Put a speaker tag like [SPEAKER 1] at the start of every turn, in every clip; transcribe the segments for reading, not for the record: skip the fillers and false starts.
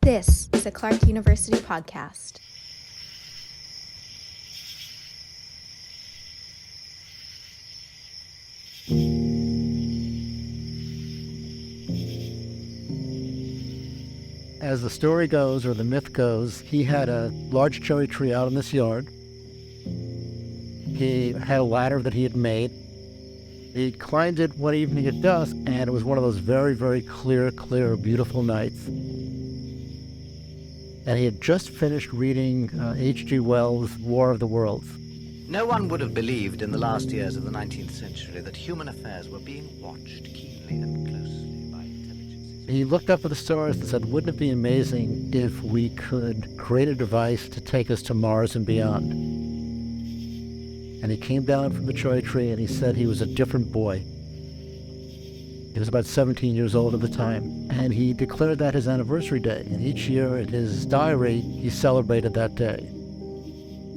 [SPEAKER 1] This is a Clark University podcast.
[SPEAKER 2] As the story goes, or the myth goes, he had a large cherry tree out in this yard. He had a ladder that he had made. He climbed it one evening at dusk, and it was one of those very, very clear, beautiful nights. And he had just finished reading H.G. Wells' War of the Worlds.
[SPEAKER 3] No one would have believed in the last years of the 19th century that human affairs were being watched keenly and closely by intelligences.
[SPEAKER 2] He looked up at the stars and said, wouldn't it be amazing if we could create a device to take us to Mars and beyond? And he came down from the cherry tree and he said he was a different boy. He was about 17 years old at the time, and he declared that his anniversary day. And each year in his diary, he celebrated that day.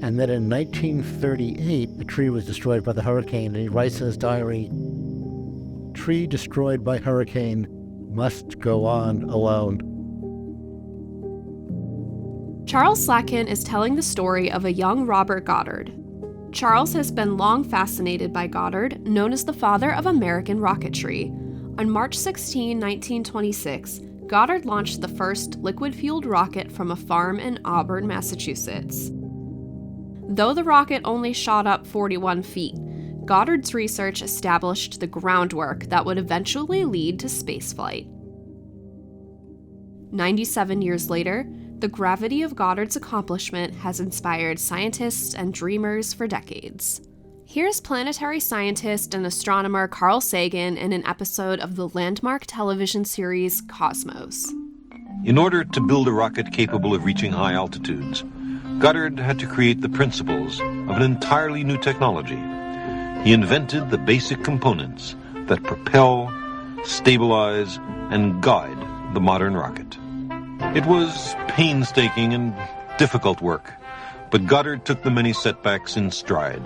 [SPEAKER 2] And then in 1938, the tree was destroyed by the hurricane, and he writes in his diary, "Tree destroyed by hurricane must go on alone."
[SPEAKER 4] Charles Slatkin is telling the story of a young Robert Goddard. Charles has been long fascinated by Goddard, known as the father of American rocketry. On March 16, 1926, Goddard launched the first liquid-fueled rocket from a farm in Auburn, Massachusetts. Though the rocket only shot up 41 feet, Goddard's research established the groundwork that would eventually lead to spaceflight. 97 years later, the gravity of Goddard's accomplishment has inspired scientists and dreamers for decades. Here's planetary scientist and astronomer Carl Sagan in an episode of the landmark television series Cosmos.
[SPEAKER 5] In order to build a rocket capable of reaching high altitudes, Goddard had to create the principles of an entirely new technology. He invented the basic components that propel, stabilize, and guide the modern rocket. It was painstaking and difficult work, but Goddard took the many setbacks in stride.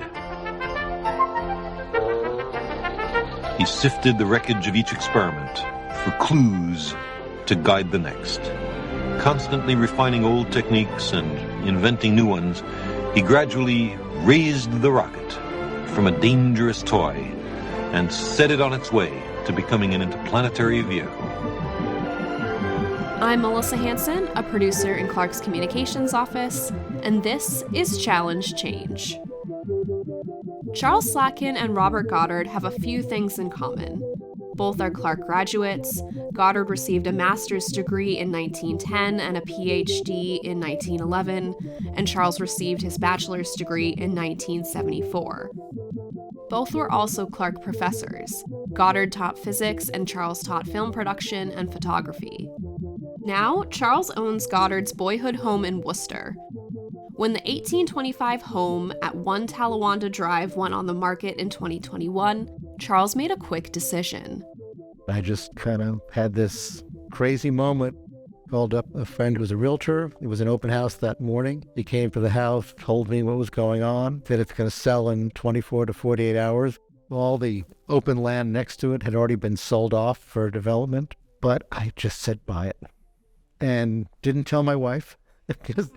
[SPEAKER 5] He sifted the wreckage of each experiment for clues to guide the next. Constantly refining old techniques and inventing new ones, he gradually raised the rocket from a dangerous toy and set it on its way to becoming an interplanetary vehicle.
[SPEAKER 4] I'm Melissa Hansen, a producer in Clark's communications office, and this is Challenge Change. Charles Slatkin and Robert Goddard have a few things in common. Both are Clark graduates. Goddard received a master's degree in 1910 and a Ph.D. in 1911, and Charles received his bachelor's degree in 1974. Both were also Clark professors. Goddard taught physics and Charles taught film production and photography. Now, Charles owns Goddard's boyhood home in Worcester. When the 1825 home at 1 Talawanda Drive went on the market in 2021, Charles made a quick decision.
[SPEAKER 2] I just kind of had this crazy moment. Called up a friend who was a realtor. It was an open house that morning. He came to the house, told me what was going on, said it's going to sell in 24 to 48 hours. All the open land next to it had already been sold off for development, but I just said buy it and didn't tell my wife because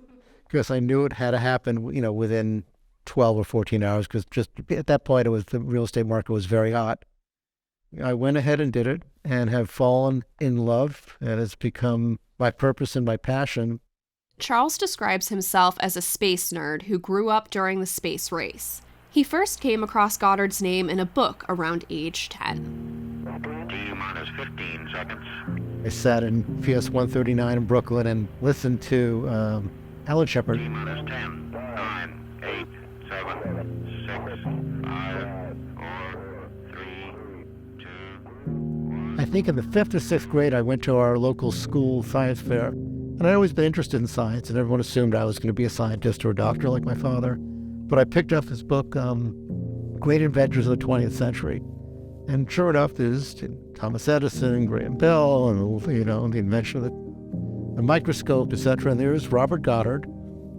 [SPEAKER 2] I knew it had to happen, within 12 or 14 hours, because just at that point, the real estate market was very hot. I went ahead and did it and have fallen in love, and it's become my purpose and my passion.
[SPEAKER 4] Charles describes himself as a space nerd who grew up during the space race. He first came across Goddard's name in a book around age 10.
[SPEAKER 6] T-minus 15 seconds.
[SPEAKER 2] I sat in PS 139 in Brooklyn and listened to Alan Shepard.
[SPEAKER 6] T-minus 10, 9, 8, 7, 6, 5, 4, 3, 2, 1.
[SPEAKER 2] I think in the 5th or 6th grade, I went to our local school science fair. And I'd always been interested in science, and everyone assumed I was going to be a scientist or a doctor like my father. But I picked up this book, Great Inventors of the 20th Century. And sure enough, there's Thomas Edison, Graham Bell, and, the invention of the microscope, etc. And there's Robert Goddard,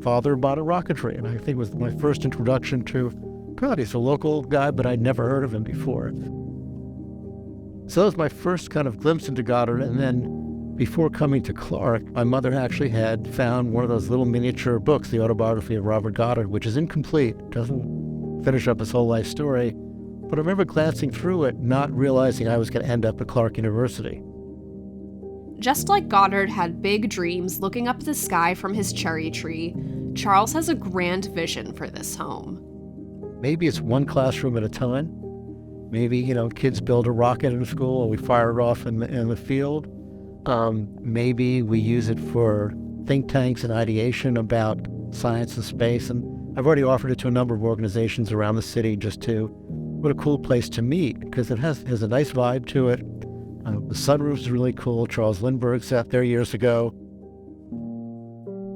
[SPEAKER 2] father of modern rocketry. And I think it was my first introduction to, God, he's a local guy, but I'd never heard of him before. So that was my first kind of glimpse into Goddard. And then before coming to Clark, my mother actually had found one of those little miniature books, the autobiography of Robert Goddard, which is incomplete, doesn't finish up his whole life story. But I remember glancing through it, not realizing I was going to end up at Clark University.
[SPEAKER 4] Just like Goddard had big dreams looking up at the sky from his cherry tree, Charles has a grand vision for this home.
[SPEAKER 2] Maybe it's one classroom at a time. Maybe, kids build a rocket in school and we fire it off in the field. Maybe we use it for think tanks and ideation about science and space. And I've already offered it to a number of organizations around the city what a cool place to meet, because it has a nice vibe to it. The sunroof is really cool. Charles Lindbergh sat there years ago.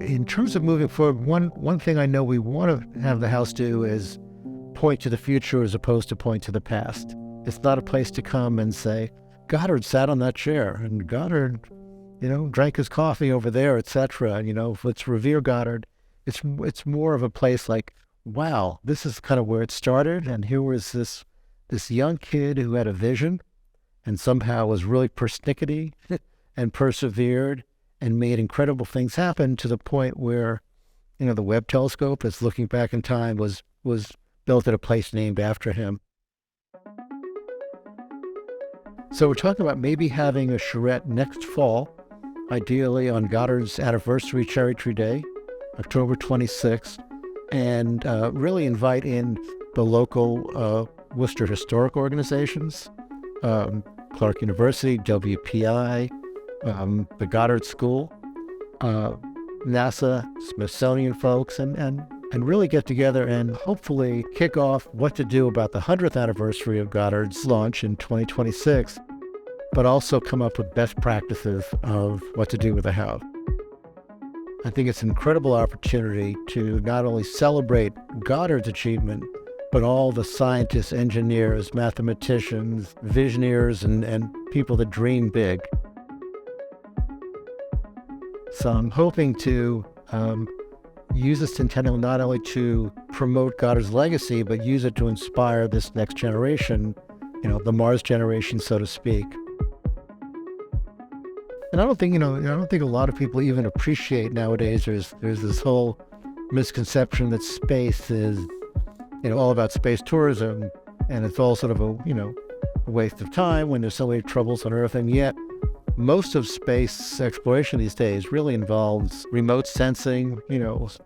[SPEAKER 2] In terms of moving forward, one thing I know we want to have the house do is point to the future as opposed to point to the past. It's not a place to come and say, Goddard sat on that chair, and Goddard, drank his coffee over there, etc. Let's revere Goddard. It's more of a place like, wow, this is kind of where it started, and here was this young kid who had a vision and somehow was really persnickety and persevered and made incredible things happen to the point where, the Webb telescope, as looking back in time, was built at a place named after him. So we're talking about maybe having a charrette next fall, ideally on Goddard's anniversary Cherry Tree Day, October 26th, and really invite in the local Worcester historic organizations, Clark University, WPI, the Goddard School, NASA, Smithsonian folks, and really get together and hopefully kick off what to do about the 100th anniversary of Goddard's launch in 2026, but also come up with best practices of what to do with the house. I think it's an incredible opportunity to not only celebrate Goddard's achievement, but all the scientists, engineers, mathematicians, visionaries, and people that dream big. So I'm hoping to use this centennial not only to promote Goddard's legacy, but use it to inspire this next generation, the Mars generation, so to speak. And I don't think a lot of people even appreciate nowadays. There's this whole misconception that space is, all about space tourism, and it's all sort of a waste of time when there's so many troubles on Earth. And yet, most of space exploration these days really involves remote sensing,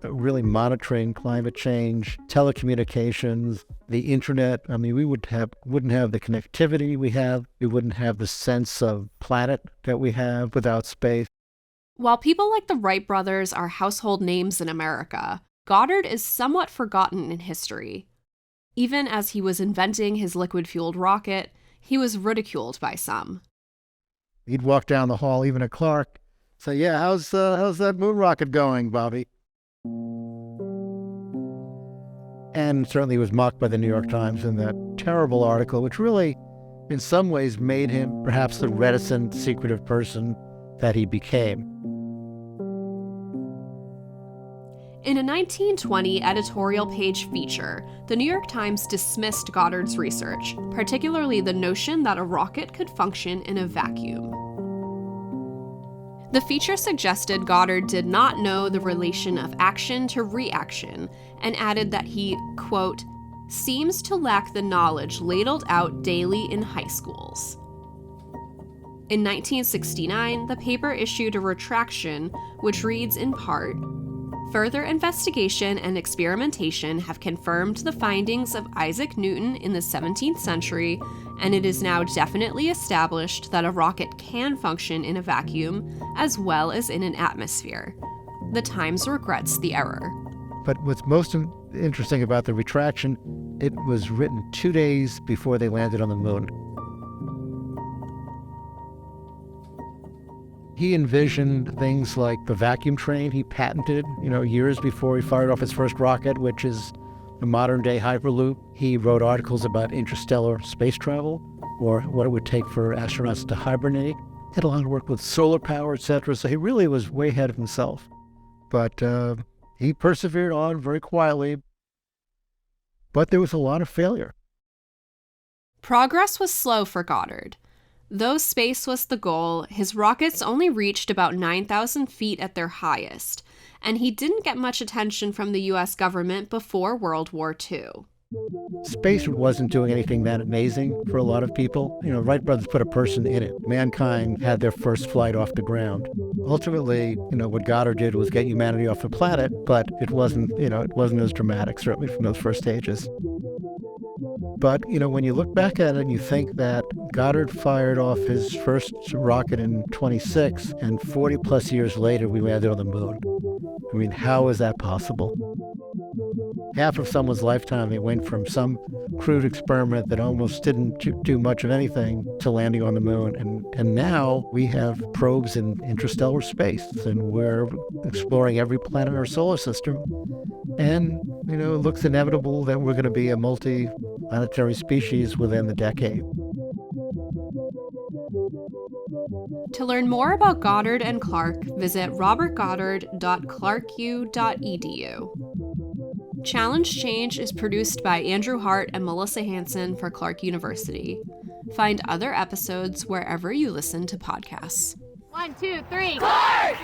[SPEAKER 2] really monitoring climate change, telecommunications, the internet. I mean, we wouldn't have the connectivity we have. We wouldn't have the sense of planet that we have without space.
[SPEAKER 4] While people like the Wright brothers are household names in America, Goddard is somewhat forgotten in history. Even as he was inventing his liquid-fueled rocket, he was ridiculed by some.
[SPEAKER 2] He'd walk down the hall, even at Clark, say, yeah, how's that moon rocket going, Bobby? And certainly was mocked by the New York Times in that terrible article, which really, in some ways, made him perhaps the reticent, secretive person that he became.
[SPEAKER 4] In a 1920 editorial page feature, the New York Times dismissed Goddard's research, particularly the notion that a rocket could function in a vacuum. The feature suggested Goddard did not know the relation of action to reaction, and added that he, quote, seems to lack the knowledge ladled out daily in high schools. In 1969, the paper issued a retraction, which reads in part, further investigation and experimentation have confirmed the findings of Isaac Newton in the 17th century, and it is now definitely established that a rocket can function in a vacuum as well as in an atmosphere. The Times regrets the error.
[SPEAKER 2] But what's most interesting about the retraction, it was written 2 days before they landed on the moon. He envisioned things like the vacuum train he patented, years before he fired off his first rocket, which is the modern-day Hyperloop. He wrote articles about interstellar space travel, or what it would take for astronauts to hibernate. He had a lot of work with solar power, etc., so he really was way ahead of himself. But he persevered on very quietly, but there was a lot of failure.
[SPEAKER 4] Progress was slow for Goddard. Though space was the goal, his rockets only reached about 9,000 feet at their highest, and he didn't get much attention from the US government before World War II.
[SPEAKER 2] Space wasn't doing anything that amazing for a lot of people. Wright brothers put a person in it. Mankind had their first flight off the ground. Ultimately, what Goddard did was get humanity off the planet, but it wasn't as dramatic, certainly from those first stages. But, when you look back at it and you think that Goddard fired off his first rocket in 26, and 40 plus years later we landed on the moon. I mean, how is that possible? Half of someone's lifetime, they went from some crude experiment that almost didn't do much of anything to landing on the moon. And now we have probes in interstellar space, and we're exploring every planet in our solar system. And, it looks inevitable that we're going to be a multi-planetary species within the decade.
[SPEAKER 4] To learn more about Goddard and Clark, visit robertgoddard.clarku.edu. Challenge Change is produced by Andrew Hart and Melissa Hansen for Clark University. Find other episodes wherever you listen to podcasts.
[SPEAKER 7] 1, 2, 3, Clark!